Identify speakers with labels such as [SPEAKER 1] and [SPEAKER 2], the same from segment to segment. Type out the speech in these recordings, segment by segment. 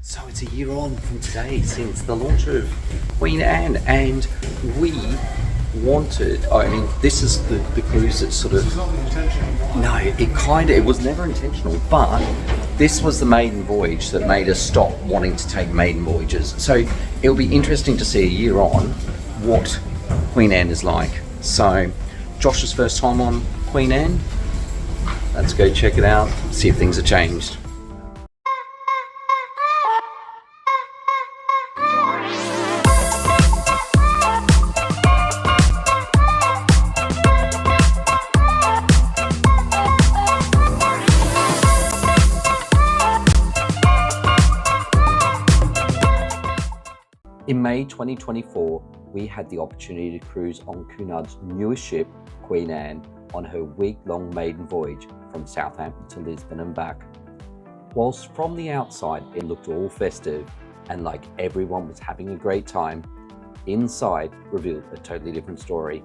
[SPEAKER 1] So it's a year on from today since the launch of Queen Anne, and we wanted, this is the cruise that sort of,
[SPEAKER 2] Not the intention.
[SPEAKER 1] no, it was never intentional, but this was the maiden voyage that made us stop wanting to take maiden voyages. So it'll be interesting to see a year on what Queen Anne is like. So Josh's first time on Queen Anne, let's go check it out, see if things have changed. In May 2024, we had the opportunity to cruise on Cunard's newest ship, Queen Anne, on her week-long maiden voyage from Southampton to Lisbon and back. Whilst from the outside it looked all festive and like everyone was having a great time, inside revealed a totally different story.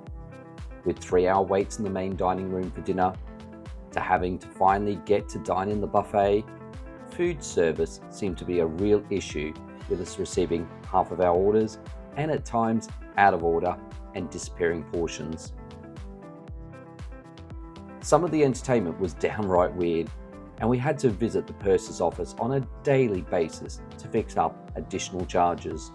[SPEAKER 1] With 3-hour waits in the main dining room for dinner, to having to finally get to dine in the buffet, food service seemed to be a real issue, with us receiving half of our orders and at times out of order and disappearing portions. Some of the entertainment was downright weird, and we had to visit the purser's office on a daily basis to fix up additional charges.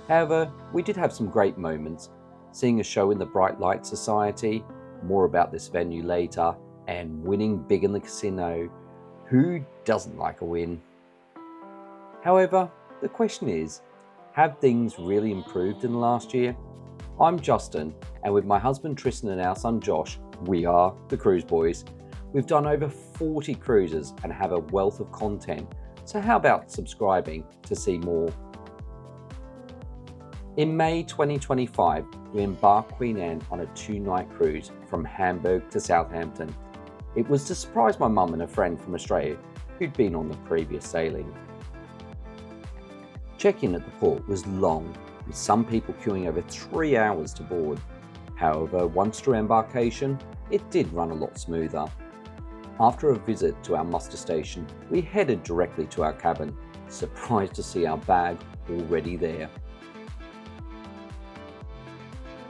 [SPEAKER 1] However, we did have some great moments, seeing a show in the Bright Light Society, more about this venue later, and winning big in the casino. Who doesn't like a win? However, the question is, have things really improved in the last year? I'm Justin, and with my husband Tristan and our son Josh, we are the Cruise Buoys. We've done over 40 cruises and have a wealth of content, so how about subscribing to see more? In May 2025, we embarked Queen Anne on a 2-night cruise from Hamburg to Southampton. It was to surprise my mum and a friend from Australia who'd been on the previous sailing. Check-in at the port was long, with some people queuing over 3 hours to board. However, once through embarkation, it did run a lot smoother. After a visit to our muster station, we headed directly to our cabin, surprised to see our bag already there.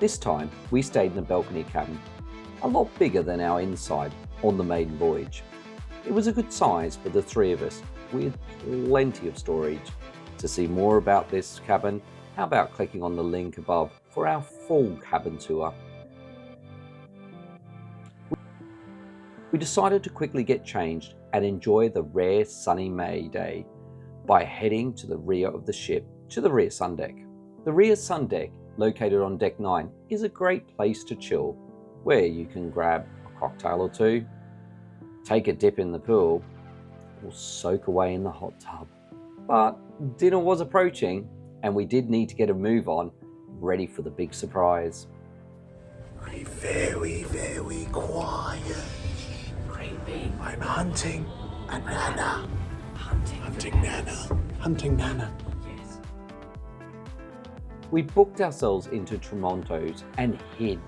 [SPEAKER 1] This time, we stayed in the balcony cabin, a lot bigger than our inside on the maiden voyage. It was a good size for the 3 of us, with plenty of storage. To see more about this cabin, how about clicking on the link above for our full cabin tour. We decided to quickly get changed and enjoy the rare sunny May day by heading to the rear of the ship, to the rear sun deck. The rear sun deck, located on deck 9, is a great place to chill, where you can grab a cocktail or two, take a dip in the pool, or soak away in the hot tub. But dinner was approaching, and we did need to get a move on, ready for the big surprise.
[SPEAKER 2] Be very, very quiet.
[SPEAKER 1] Creepy.
[SPEAKER 2] I'm hunting a Nana. Hunting Nana. Hunting Nana.
[SPEAKER 1] Yes. We booked ourselves into Tremonto's and hid.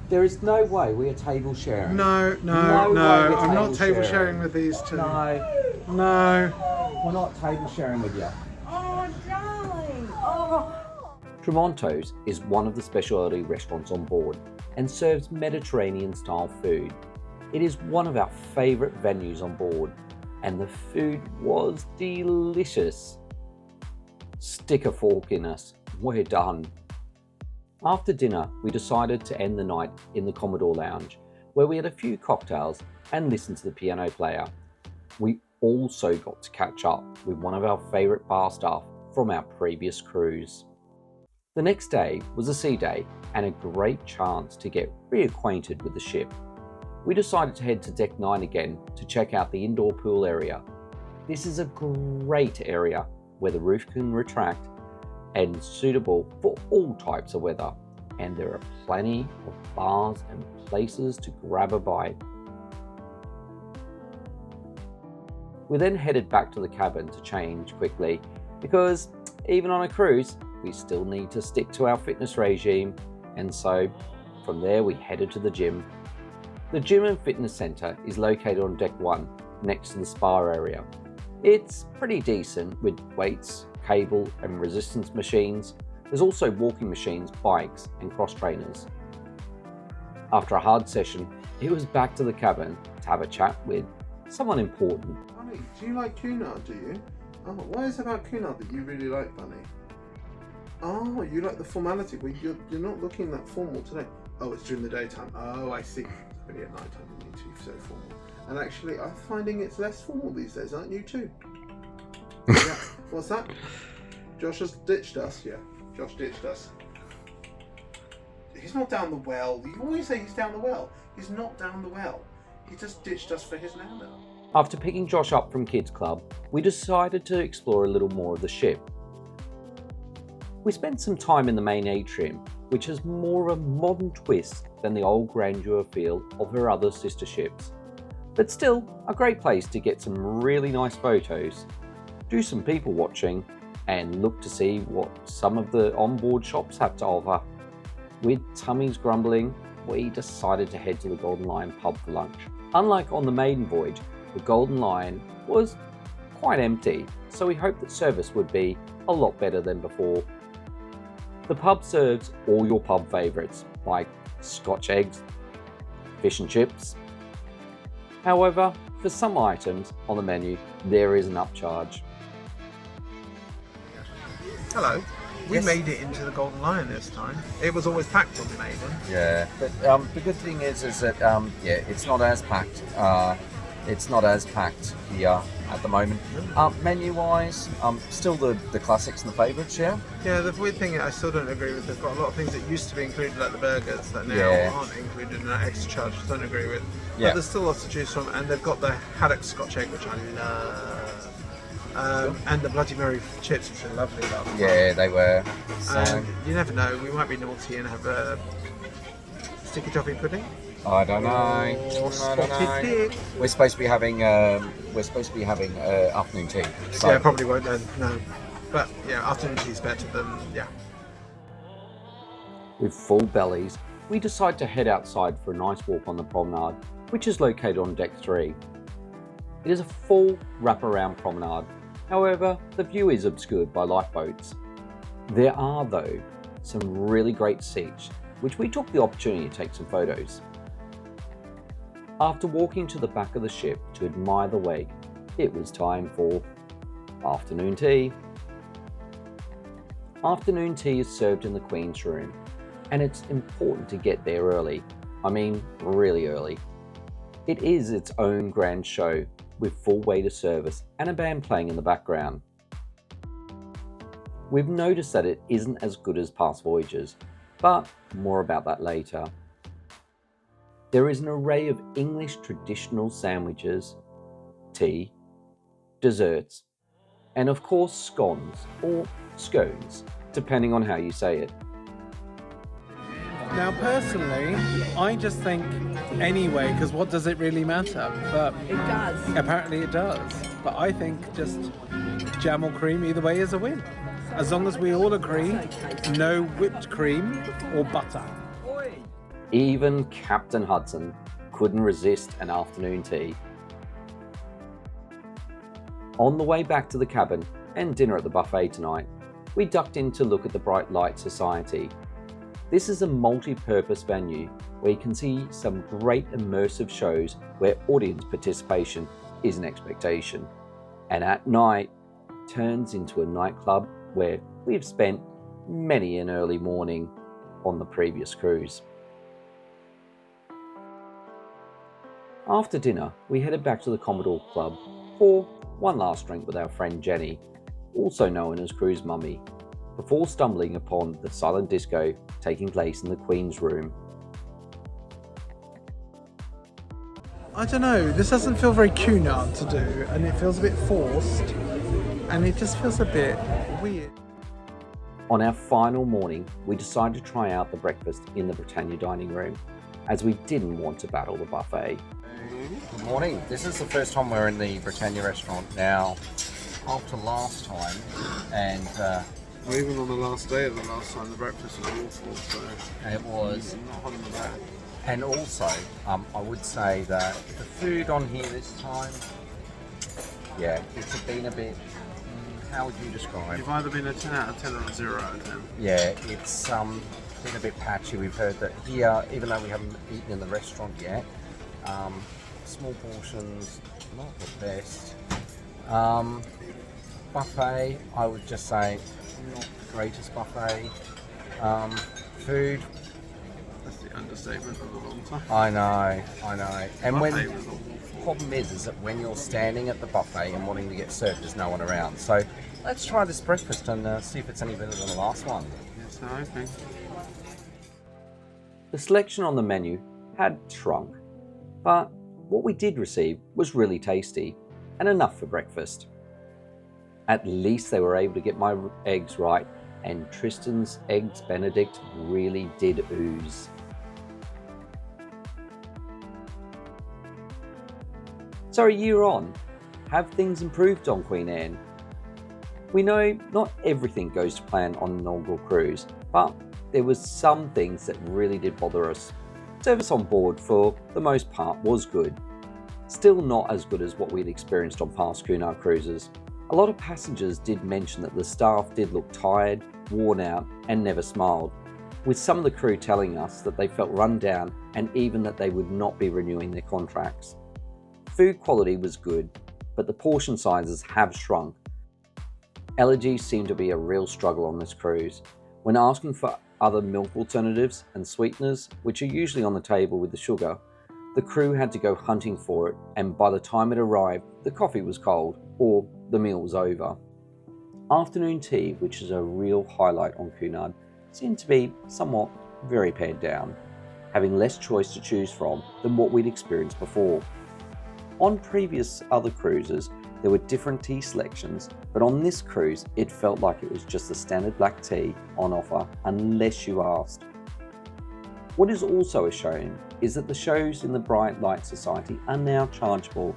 [SPEAKER 1] There is no way we are table sharing.
[SPEAKER 2] No.
[SPEAKER 1] No way we're
[SPEAKER 2] I'm not table
[SPEAKER 1] table
[SPEAKER 2] sharing with these two.
[SPEAKER 1] No, we're not table sharing with you.
[SPEAKER 3] Oh, darling. Oh.
[SPEAKER 1] Tremonto's is one of the specialty restaurants on board and serves Mediterranean-style food. It is one of our favourite venues on board, and the food was delicious. Stick a fork in us, we're done. After dinner, we decided to end the night in the Commodore Lounge, where we had a few cocktails and listened to the piano player. We also got to catch up with one of our favourite bar staff from our previous cruise. The next day was a sea day and a great chance to get reacquainted with the ship. We decided to head to deck 9 again to check out the indoor pool area. This is a great area where the roof can retract and suitable for all types of weather, and there are plenty of bars and places to grab a bite. We then headed back to the cabin to change quickly, because even on a cruise, we still need to stick to our fitness regime, and so from there we headed to the gym. The gym and fitness centre is located on deck 1, next to the spa area. It's pretty decent with weights, cable and resistance machines. There's also walking machines, bikes and cross trainers. After a hard session, it was back to the cabin to have a chat with someone important.
[SPEAKER 2] Bunny, do you like Cunard, do you? Oh, what is it about Cunard that you really like, Bunny? Oh, you like the formality, but you're not looking that formal today. Oh, it's during the daytime. Oh, I see. It's really at night time you need to be so formal. And actually, I'm finding it's less formal these days, aren't you too? Yeah. What's that? Josh has ditched us. Yeah, Josh ditched us. He's not down the well. You always say he's down the well. He's not down the well. He just ditched us for his nana.
[SPEAKER 1] After picking Josh up from Kids Club, we decided to explore a little more of the ship. We spent some time in the main atrium, which has more of a modern twist than the old grandeur feel of her other sister ships. But still, a great place to get some really nice photos, do some people watching, and look to see what some of the onboard shops have to offer. With tummies grumbling, we decided to head to the Golden Lion pub for lunch. Unlike on the maiden voyage, the Golden Lion was quite empty, so we hoped that service would be a lot better than before. The pub serves all your pub favourites, like Scotch eggs, fish and chips. However, for some items on the menu, there is an upcharge.
[SPEAKER 2] Hello. We
[SPEAKER 4] Yes.
[SPEAKER 2] made it into the Golden Lion this time. It was always packed on the maiden.
[SPEAKER 4] Yeah, but the good thing is that it's not as packed. It's not as packed here at the moment. Menu-wise, still the classics and the favourites. Yeah.
[SPEAKER 2] Yeah, the weird thing I still don't agree with. They've got a lot of things that used to be included, like the burgers, that now
[SPEAKER 4] Yeah.
[SPEAKER 2] aren't included in that extra charge. I don't agree with.
[SPEAKER 4] Yeah.
[SPEAKER 2] But there's still lots to choose from, and they've got the haddock Scotch egg, which I love. And the Bloody Mary chips, which are lovely.
[SPEAKER 4] Yeah, they were. So
[SPEAKER 2] And you never know, we might be naughty and have a sticky toffee pudding.
[SPEAKER 4] I don't know.
[SPEAKER 2] Or
[SPEAKER 4] I don't
[SPEAKER 2] spotted
[SPEAKER 4] know.
[SPEAKER 2] pig.
[SPEAKER 4] We're supposed to be having afternoon tea. So
[SPEAKER 2] Yeah, probably won't then, no. But yeah, afternoon tea's better than, yeah.
[SPEAKER 1] With full bellies, we decide to head outside for a nice walk on the promenade, which is located on deck 3. It is a full wraparound promenade, however, the view is obscured by lifeboats. There are, though, some really great seats, which we took the opportunity to take some photos. After walking to the back of the ship to admire the wake, it was time for afternoon tea. Afternoon tea is served in the Queen's room, and it's important to get there early. I mean, really early. It is its own grand show with full waiter service and a band playing in the background. We've noticed that it isn't as good as past voyages, but more about that later. There is an array of English traditional sandwiches, tea, desserts, and of course scones or scones, depending on how you say it.
[SPEAKER 5] Now, personally, I just think anyway, because what does it really matter? But
[SPEAKER 3] It does.
[SPEAKER 5] apparently it does. But I think just jam or cream, either way is a win. As long as we all agree, no whipped cream or butter.
[SPEAKER 1] Even Captain Hudson couldn't resist an afternoon tea. On the way back to the cabin and dinner at the buffet tonight, we ducked in to look at the Bright Light Society. This is a multi-purpose venue where you can see some great immersive shows where audience participation is an expectation. And at night turns into a nightclub where we've spent many an early morning on the previous cruise. After dinner, we headed back to the Commodore Club for one last drink with our friend Jenny, also known as Cruise Mummy, before stumbling upon the silent disco taking place in the Queen's room.
[SPEAKER 5] I don't know, this doesn't feel very Cunard to do, and it feels a bit forced, and it just feels a bit weird.
[SPEAKER 1] On our final morning, we decided to try out the breakfast in the Britannia dining room, as we didn't want to battle the buffet.
[SPEAKER 4] Good morning. This is the first time we're in the Britannia restaurant now. After last time, and
[SPEAKER 2] Well, even on the last day of the last time, the breakfast was awful, so
[SPEAKER 4] it was.
[SPEAKER 2] I'm not on that.
[SPEAKER 4] And also, I would say that the food on here this time Yeah, it's been a bit. How would you describe?
[SPEAKER 2] You've either been a 10 out of 10 or a 0 out of 10.
[SPEAKER 4] Yeah, it's been a bit patchy. We've heard that here, even though we haven't eaten in the restaurant yet, small portions, not the best. Buffet, I would just say, not the greatest buffet. Food,
[SPEAKER 2] That's the understatement of a long time.
[SPEAKER 4] I know. And
[SPEAKER 2] Buffet
[SPEAKER 4] when
[SPEAKER 2] was awful.
[SPEAKER 4] problem is that when you're standing at the buffet and wanting to get served, there's no one around. So let's try this breakfast and see if it's any better than the last one.
[SPEAKER 2] Yes, I think.
[SPEAKER 1] The selection on the menu had shrunk, but what we did receive was really tasty and enough for breakfast. At least they were able to get my eggs right, and Tristan's Eggs Benedict really did ooze. So a year on, have things improved on Queen Anne? We know not everything goes to plan on an inaugural cruise, but there was some things that really did bother us. Service on board for the most part was good. Still not as good as what we'd experienced on past Cunard cruises. A lot of passengers did mention that the staff did look tired, worn out, and never smiled, with some of the crew telling us that they felt run down and even that they would not be renewing their contracts. Food quality was good, but the portion sizes have shrunk. Allergies seem to be a real struggle on this cruise. When asking for other milk alternatives and sweeteners, which are usually on the table with the sugar, the crew had to go hunting for it, and by the time it arrived, the coffee was cold or the meal was over. Afternoon tea, which is a real highlight on Cunard, seemed to be somewhat very pared down, having less choice to choose from than what we'd experienced before. On previous other cruises, there were different tea selections, but on this cruise, it felt like it was just the standard black tea on offer unless you asked. What is also a shame is that the shows in the Bright Light Society are now chargeable,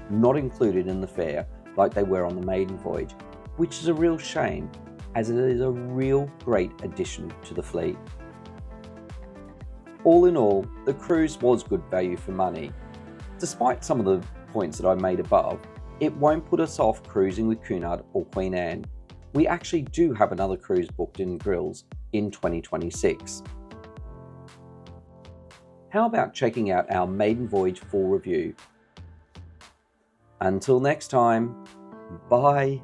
[SPEAKER 1] not included in the fare like they were on the maiden voyage, which is a real shame as it is a real great addition to the fleet. All in all, the cruise was good value for money. Despite some of the points that I made above, it won't put us off cruising with Cunard or Queen Anne. We actually do have another cruise booked in Grills in 2026. How about checking out our maiden voyage full review? Until next time, bye.